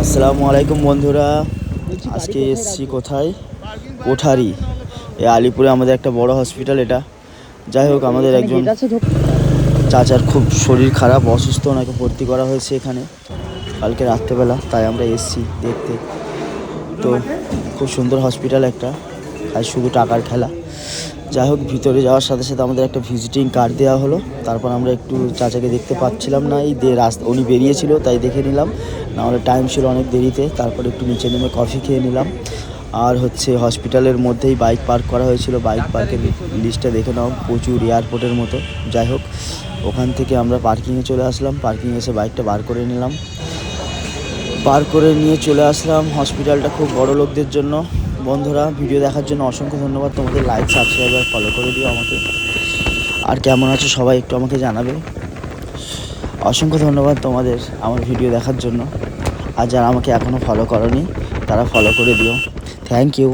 আসসালামু আলাইকুম বন্ধুরা। আজকে এসছি কোথায়? কোঠারি। এই আলিপুরে আমাদের একটা বড় হসপিটাল এটা। যাই হোক, আমাদের একজন চাচার খুব শরীর খারাপ, অসুস্থ, ওনাকে ভর্তি করা হয়েছে এখানে কালকে রাত্রেবেলা, তাই আমরা এসছি দেখতে। তো খুব সুন্দর হসপিটাল একটা, আর শুধু টাকার খেলা। যাই হোক, ভিতরে যাওয়ার সাথে সাথে আমাদের একটা ভিজিটিং কার্ড দেওয়া হলো। তারপর আমরা একটু চাচাকে দেখতে পাচ্ছিলাম না, এই রাস্তা উনি বেরিয়েছিল তাই দেখে নিলাম, নাহলে টাইম ছিল অনেক দেরিতে। তারপর একটু নিচে নেমে কফি খেয়ে নিলাম। আর হসপিটালের মধ্যেই বাইক পার্ক করা হয়েছিল, বাইক পার্কের লিস্টটা দেখে নাও, প্রচুর, এয়ারপোর্টের মতো। যাই হোক, ওখান থেকে আমরা পার্কিংয়ে চলে আসলাম, পার্কিংয়ে এসে বাইকটা বার করে নিলাম, বার করে নিয়ে চলে আসলাম। হসপিটালটা খুব বড় লোকদের জন্য। বন্ধুরা, ভিডিও দেখার জন্য অসংখ্য ধন্যবাদ তোমাদের। লাইক, সাবস্ক্রাইব আর ফলো করে দিও আমাকে। আর কেমন আছো সবাই একটু আমাকে জানাবে। অসংখ্য ধন্যবাদ তোমাদের আমার ভিডিও দেখার জন্য। আর যারা আমাকে এখনও ফলো করোনি তারা ফলো করে দিও। Thank you.